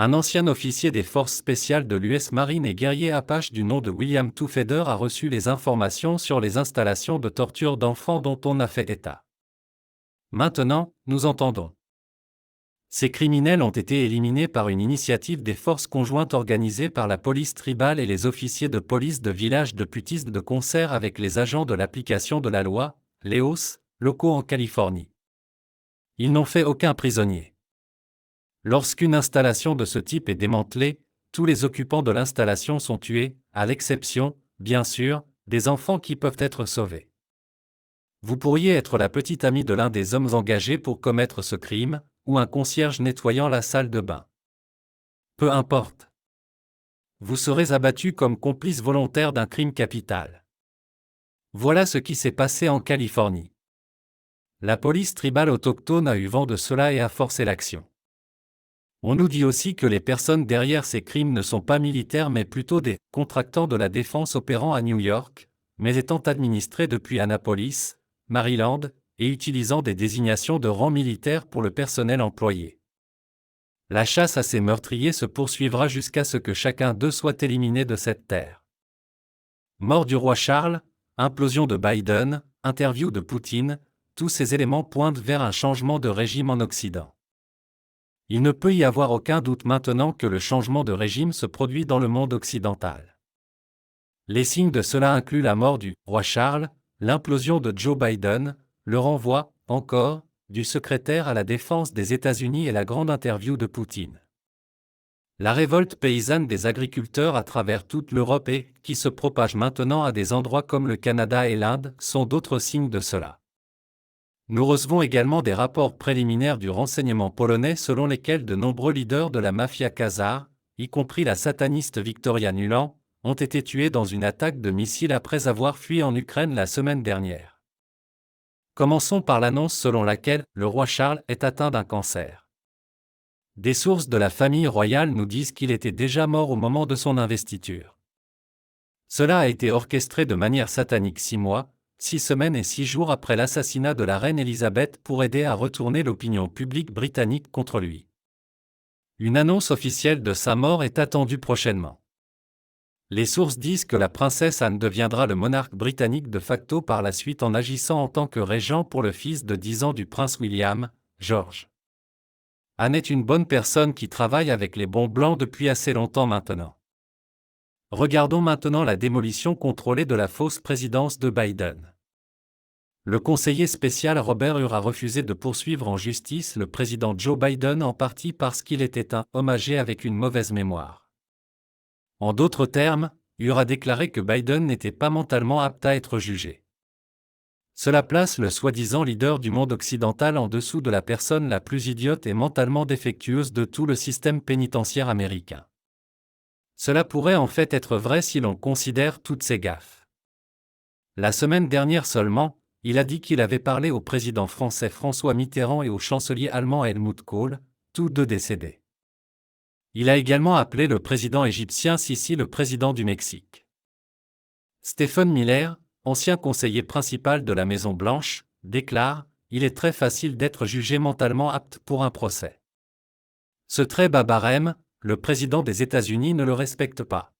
Un ancien officier des forces spéciales de l'US Marine et guerrier apache du nom de William Toufeder a reçu les informations sur les installations de torture d'enfants dont on a fait état. Maintenant, nous entendons. Ces criminels ont été éliminés par une initiative des forces conjointes organisées par la police tribale et les officiers de police de village de Putis de concert avec les agents de l'application de la loi, LEOS, locaux en Californie. Ils n'ont fait aucun prisonnier. Lorsqu'une installation de ce type est démantelée, tous les occupants de l'installation sont tués, à l'exception, bien sûr, des enfants qui peuvent être sauvés. Vous pourriez être la petite amie de l'un des hommes engagés pour commettre ce crime, ou un concierge nettoyant la salle de bain. Peu importe. Vous serez abattu comme complice volontaire d'un crime capital. Voilà ce qui s'est passé en Californie. La police tribale autochtone a eu vent de cela et a forcé l'action. On nous dit aussi que les personnes derrière ces crimes ne sont pas militaires mais plutôt des contractants de la défense opérant à New York, mais étant administrés depuis Annapolis, Maryland, et utilisant des désignations de rang militaire pour le personnel employé. La chasse à ces meurtriers se poursuivra jusqu'à ce que chacun d'eux soit éliminé de cette terre. Mort du roi Charles, implosion de Biden, interview de Poutine, tous ces éléments pointent vers un changement de régime en Occident. Il ne peut y avoir aucun doute maintenant que le changement de régime se produit dans le monde occidental. Les signes de cela incluent la mort du roi Charles, l'implosion de Joe Biden, le renvoi, encore, du secrétaire à la défense des États-Unis et la grande interview de Poutine. La révolte paysanne des agriculteurs à travers toute l'Europe et, qui se propage maintenant à des endroits comme le Canada et l'Inde, sont d'autres signes de cela. Nous recevons également des rapports préliminaires du renseignement polonais selon lesquels de nombreux leaders de la mafia khazare, y compris la sataniste Victoria Nuland, ont été tués dans une attaque de missiles après avoir fui en Ukraine la semaine dernière. Commençons par l'annonce selon laquelle le roi Charles est atteint d'un cancer. Des sources de la famille royale nous disent qu'il était déjà mort au moment de son investiture. Cela a été orchestré de manière satanique 6 mois, 6 semaines et 6 jours après l'assassinat de la reine Elisabeth pour aider à retourner l'opinion publique britannique contre lui. Une annonce officielle de sa mort est attendue prochainement. Les sources disent que la princesse Anne deviendra le monarque britannique de facto par la suite en agissant en tant que régent pour le fils de 10 ans du prince William, George. Anne est une bonne personne qui travaille avec les bons blancs depuis assez longtemps maintenant. Regardons maintenant la démolition contrôlée de la fausse présidence de Biden. Le conseiller spécial Robert Hur a refusé de poursuivre en justice le président Joe Biden en partie parce qu'il était un hommagé avec une mauvaise mémoire. En d'autres termes, Hur a déclaré que Biden n'était pas mentalement apte à être jugé. Cela place le soi-disant leader du monde occidental en dessous de la personne la plus idiote et mentalement défectueuse de tout le système pénitentiaire américain. Cela pourrait en fait être vrai si l'on considère toutes ces gaffes. La semaine dernière seulement, il a dit qu'il avait parlé au président français François Mitterrand et au chancelier allemand Helmut Kohl, tous deux décédés. Il a également appelé le président égyptien Sisi le président du Mexique. Stephen Miller, ancien conseiller principal de la Maison-Blanche, déclare « Il est très facile d'être jugé mentalement apte pour un procès. Ce très bas barème, le président des États-Unis ne le respecte pas. »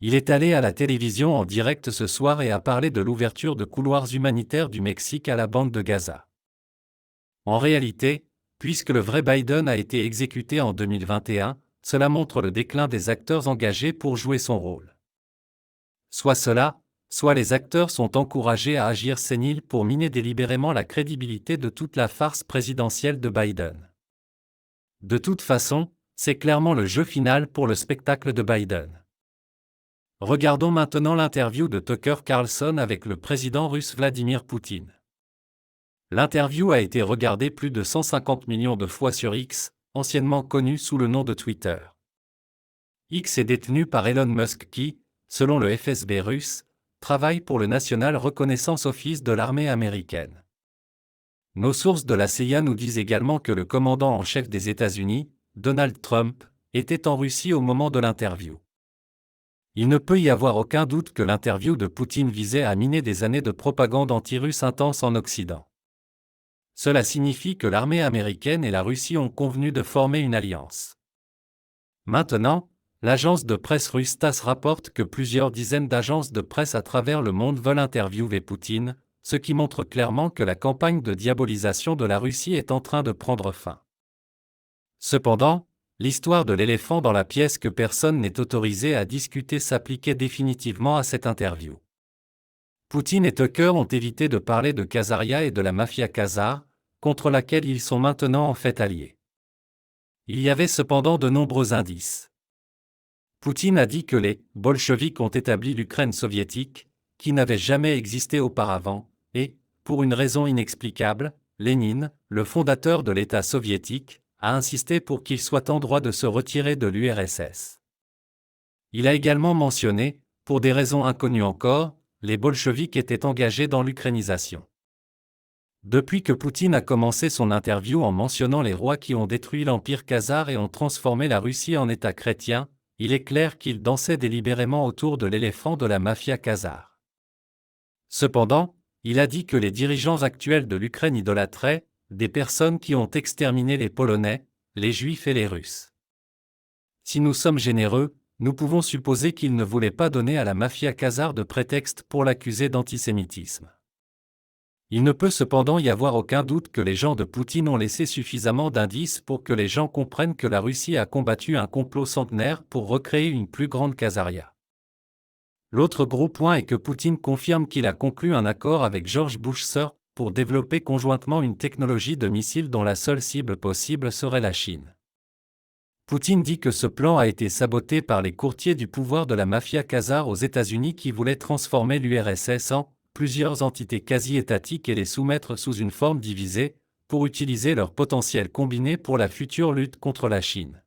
Il est allé à la télévision en direct ce soir et a parlé de l'ouverture de couloirs humanitaires du Mexique à la bande de Gaza. En réalité, puisque le vrai Biden a été exécuté en 2021, cela montre le déclin des acteurs engagés pour jouer son rôle. Soit cela, soit les acteurs sont encouragés à agir séniles pour miner délibérément la crédibilité de toute la farce présidentielle de Biden. De toute façon, c'est clairement le jeu final pour le spectacle de Biden. Regardons maintenant l'interview de Tucker Carlson avec le président russe Vladimir Poutine. L'interview a été regardée plus de 150 millions de fois sur X, anciennement connu sous le nom de Twitter. X est détenu par Elon Musk qui, selon le FSB russe, travaille pour le National Reconnaissance Office de l'armée américaine. Nos sources de la CIA nous disent également que le commandant en chef des États-Unis, Donald Trump, était en Russie au moment de l'interview. Il ne peut y avoir aucun doute que l'interview de Poutine visait à miner des années de propagande anti-russe intense en Occident. Cela signifie que l'armée américaine et la Russie ont convenu de former une alliance. Maintenant, l'agence de presse russe TASS rapporte que plusieurs dizaines d'agences de presse à travers le monde veulent interviewer Poutine, ce qui montre clairement que la campagne de diabolisation de la Russie est en train de prendre fin. Cependant, l'histoire de l'éléphant dans la pièce que personne n'est autorisé à discuter s'appliquait définitivement à cette interview. Poutine et Tucker ont évité de parler de Khazaria et de la mafia khazare, contre laquelle ils sont maintenant en fait alliés. Il y avait cependant de nombreux indices. Poutine a dit que les bolcheviks ont établi l'Ukraine soviétique, qui n'avait jamais existé auparavant, et, pour une raison inexplicable, Lénine, le fondateur de l'État soviétique, a insisté pour qu'il soit en droit de se retirer de l'URSS. Il a également mentionné, pour des raisons inconnues encore, les bolcheviks étaient engagés dans l'ukrainisation. Depuis que Poutine a commencé son interview en mentionnant les rois qui ont détruit l'empire khazare et ont transformé la Russie en État chrétien, il est clair qu'il dansait délibérément autour de l'éléphant de la mafia khazare. Cependant, il a dit que les dirigeants actuels de l'Ukraine idolâtraient des personnes qui ont exterminé les Polonais, les Juifs et les Russes. Si nous sommes généreux, nous pouvons supposer qu'il ne voulait pas donner à la mafia khazare de prétexte pour l'accuser d'antisémitisme. Il ne peut cependant y avoir aucun doute que les gens de Poutine ont laissé suffisamment d'indices pour que les gens comprennent que la Russie a combattu un complot centenaire pour recréer une plus grande Khazaria. L'autre gros point est que Poutine confirme qu'il a conclu un accord avec George Bush Sr. pour développer conjointement une technologie de missile dont la seule cible possible serait la Chine. Poutine dit que ce plan a été saboté par les courtiers du pouvoir de la mafia khazare aux États-Unis qui voulaient transformer l'URSS en plusieurs entités quasi-étatiques et les soumettre sous une forme divisée, pour utiliser leur potentiel combiné pour la future lutte contre la Chine.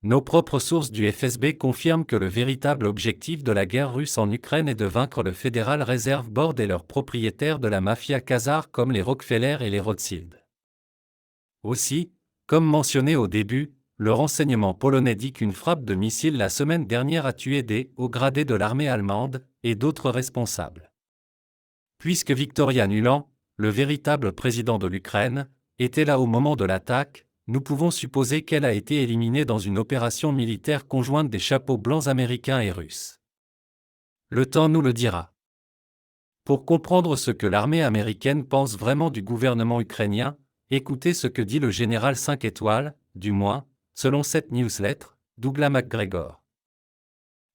Nos propres sources du FSB confirment que le véritable objectif de la guerre russe en Ukraine est de vaincre le Federal Reserve Board et leurs propriétaires de la mafia khazare comme les Rockefeller et les Rothschild. Aussi, comme mentionné au début, le renseignement polonais dit qu'une frappe de missile la semaine dernière a tué des hauts gradés de l'armée allemande et d'autres responsables. Puisque Victoria Nuland, le véritable président de l'Ukraine, était là au moment de l'attaque, nous pouvons supposer qu'elle a été éliminée dans une opération militaire conjointe des chapeaux blancs américains et russes. Le temps nous le dira. Pour comprendre ce que l'armée américaine pense vraiment du gouvernement ukrainien, écoutez ce que dit le général 5 étoiles, du moins, selon cette newsletter, Douglas McGregor.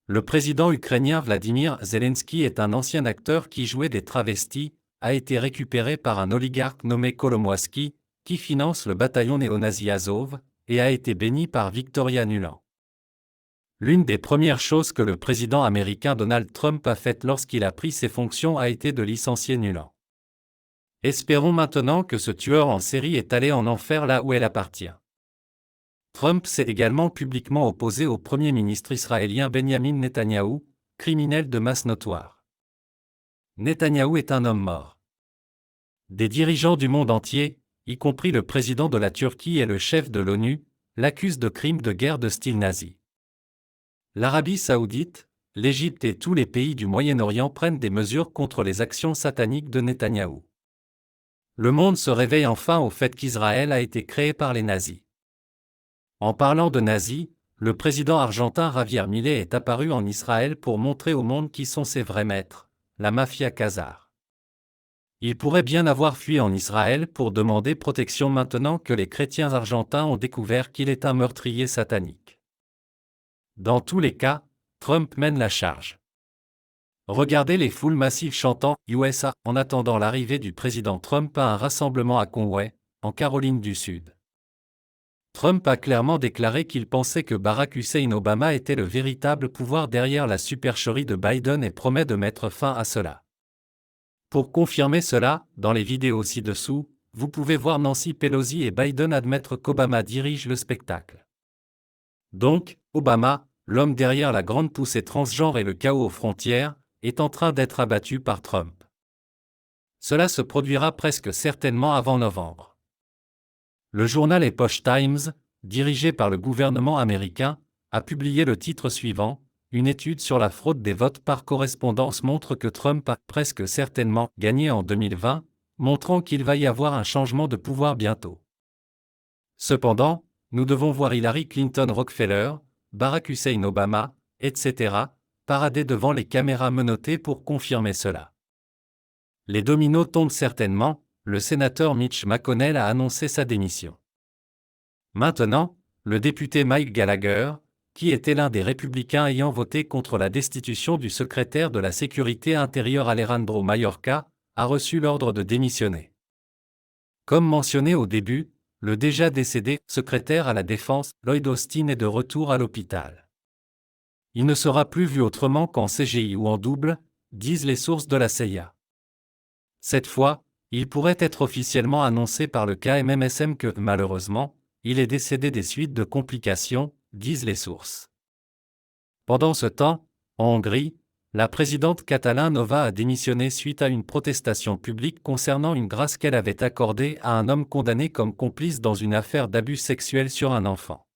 Le président ukrainien Vladimir Zelensky est un ancien acteur qui jouait des travestis, a été récupéré par un oligarque nommé Kolomoïski, qui finance le bataillon néo-nazi Azov, et a été béni par Victoria Nuland. L'une des premières choses que le président américain Donald Trump a faites lorsqu'il a pris ses fonctions a été de licencier Nuland. Espérons maintenant que ce tueur en série est allé en enfer là où elle appartient. Trump s'est également publiquement opposé au Premier ministre israélien Benjamin Netanyahou, criminel de masse notoire. Netanyahou est un homme mort. Des dirigeants du monde entier, y compris le président de la Turquie et le chef de l'ONU, l'accusent de crimes de guerre de style nazi. L'Arabie saoudite, l'Égypte et tous les pays du Moyen-Orient prennent des mesures contre les actions sataniques de Netanyahou. Le monde se réveille enfin au fait qu'Israël a été créé par les nazis. En parlant de nazis, le président argentin Javier Milei est apparu en Israël pour montrer au monde qui sont ses vrais maîtres, la mafia khazare. Il pourrait bien avoir fui en Israël pour demander protection maintenant que les chrétiens argentins ont découvert qu'il est un meurtrier satanique. Dans tous les cas, Trump mène la charge. Regardez les foules massives chantant « USA » en attendant l'arrivée du président Trump à un rassemblement à Conway, en Caroline du Sud. Trump a clairement déclaré qu'il pensait que Barack Hussein Obama était le véritable pouvoir derrière la supercherie de Biden et promet de mettre fin à cela. Pour confirmer cela, dans les vidéos ci-dessous, vous pouvez voir Nancy Pelosi et Biden admettre qu'Obama dirige le spectacle. Donc, Obama, l'homme derrière la grande poussée transgenre et le chaos aux frontières, est en train d'être abattu par Trump. Cela se produira presque certainement avant novembre. Le journal Epoch Times, dirigé par le gouvernement américain, a publié le titre suivant: une étude sur la fraude des votes par correspondance montre que Trump a presque certainement gagné en 2020, montrant qu'il va y avoir un changement de pouvoir bientôt. Cependant, nous devons voir Hillary Clinton Rockefeller, Barack Hussein Obama, etc., parader devant les caméras menottées pour confirmer cela. Les dominos tombent certainement, le sénateur Mitch McConnell a annoncé sa démission. Maintenant, le député Mike Gallagher, qui était l'un des républicains ayant voté contre la destitution du secrétaire de la Sécurité intérieure Alejandro Mayorkas, a reçu l'ordre de démissionner. Comme mentionné au début, le déjà décédé secrétaire à la Défense, Lloyd Austin, est de retour à l'hôpital. Il ne sera plus vu autrement qu'en CGI ou en double, disent les sources de la CIA. Cette fois, il pourrait être officiellement annoncé par le KMMSM que, malheureusement, il est décédé des suites de complications, disent les sources. Pendant ce temps, en Hongrie, la présidente Catalin Nova a démissionné suite à une protestation publique concernant une grâce qu'elle avait accordée à un homme condamné comme complice dans une affaire d'abus sexuel sur un enfant.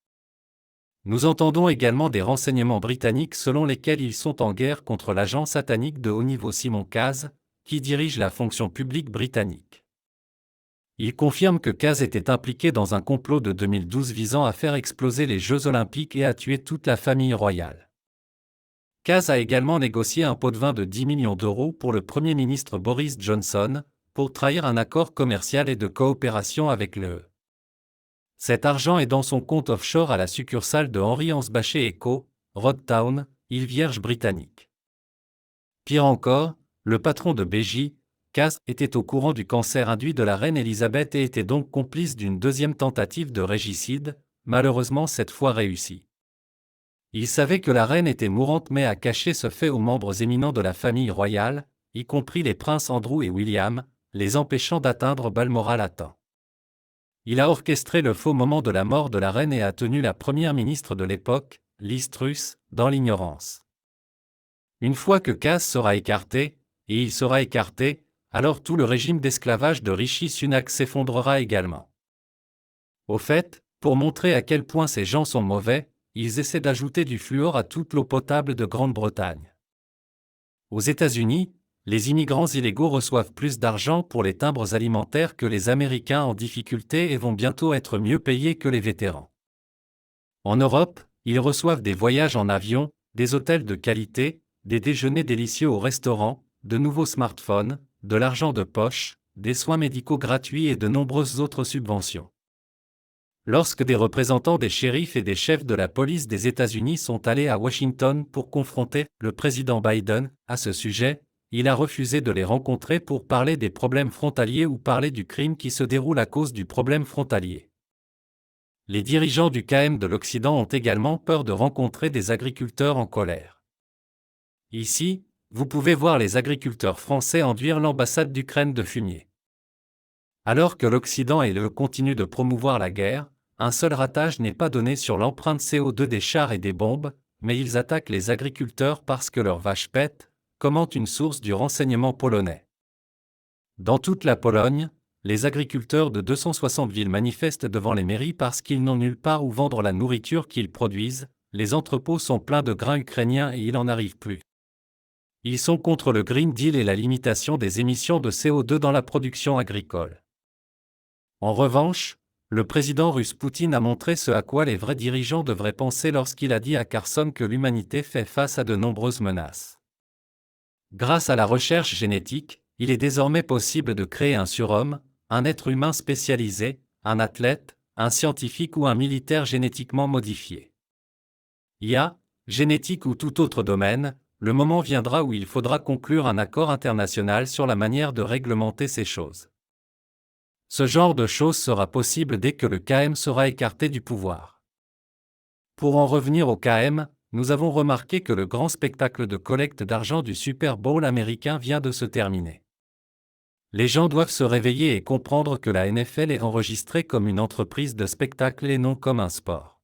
Nous entendons également des renseignements britanniques selon lesquels ils sont en guerre contre l'agent satanique de haut niveau Simon Kaz, qui dirige la fonction publique britannique. Il confirme que Kaz était impliqué dans un complot de 2012 visant à faire exploser les Jeux Olympiques et à tuer toute la famille royale. Kaz a également négocié un pot de vin de 10 millions d'euros pour le Premier ministre Boris Johnson, pour trahir un accord commercial et de coopération avec l'UE. Cet argent est dans son compte offshore à la succursale de Henry Ansbach & Co., Rodtown, île Vierge britannique. Pire encore, le patron de BJ, Kaz, était au courant du cancer induit de la reine Elisabeth et était donc complice d'une deuxième tentative de régicide, malheureusement cette fois réussie. Il savait que la reine était mourante mais a caché ce fait aux membres éminents de la famille royale, y compris les princes Andrew et William, les empêchant d'atteindre Balmoral à temps. Il a orchestré le faux moment de la mort de la reine et a tenu la première ministre de l'époque, Liz Truss, dans l'ignorance. Une fois que Kaz sera écarté, et il sera écarté, alors tout le régime d'esclavage de Rishi Sunak s'effondrera également. Au fait, pour montrer à quel point ces gens sont mauvais, ils essaient d'ajouter du fluor à toute l'eau potable de Grande-Bretagne. Aux États-Unis, les immigrants illégaux reçoivent plus d'argent pour les timbres alimentaires que les Américains en difficulté et vont bientôt être mieux payés que les vétérans. En Europe, ils reçoivent des voyages en avion, des hôtels de qualité, des déjeuners délicieux au restaurant, de nouveaux smartphones, de l'argent de poche, des soins médicaux gratuits et de nombreuses autres subventions. Lorsque des représentants des shérifs et des chefs de la police des États-Unis sont allés à Washington pour confronter le président Biden à ce sujet, il a refusé de les rencontrer pour parler des problèmes frontaliers ou parler du crime qui se déroule à cause du problème frontalier. Les dirigeants du KM de l'Occident ont également peur de rencontrer des agriculteurs en colère. Ici, vous pouvez voir les agriculteurs français enduire l'ambassade d'Ukraine de fumier. Alors que l'Occident et l'UE continuent de promouvoir la guerre, un seul ratage n'est pas donné sur l'empreinte CO2 des chars et des bombes, mais ils attaquent les agriculteurs parce que leurs vaches pètent, commente une source du renseignement polonais. Dans toute la Pologne, les agriculteurs de 260 villes manifestent devant les mairies parce qu'ils n'ont nulle part où vendre la nourriture qu'ils produisent, les entrepôts sont pleins de grains ukrainiens et il n'en arrive plus. Ils sont contre le Green Deal et la limitation des émissions de CO2 dans la production agricole. En revanche, le président russe Poutine a montré ce à quoi les vrais dirigeants devraient penser lorsqu'il a dit à Carson que l'humanité fait face à de nombreuses menaces. Grâce à la recherche génétique, il est désormais possible de créer un surhomme, un être humain spécialisé, un athlète, un scientifique ou un militaire génétiquement modifié. IA, génétique ou tout autre domaine, le moment viendra où il faudra conclure un accord international sur la manière de réglementer ces choses. Ce genre de choses sera possible dès que le KM sera écarté du pouvoir. Pour en revenir au KM, nous avons remarqué que le grand spectacle de collecte d'argent du Super Bowl américain vient de se terminer. Les gens doivent se réveiller et comprendre que la NFL est enregistrée comme une entreprise de spectacle et non comme un sport.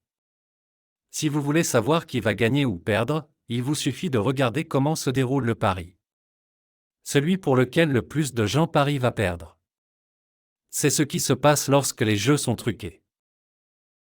Si vous voulez savoir qui va gagner ou perdre, il vous suffit de regarder comment se déroule le pari. Celui pour lequel le plus de gens parient va perdre. C'est ce qui se passe lorsque les jeux sont truqués.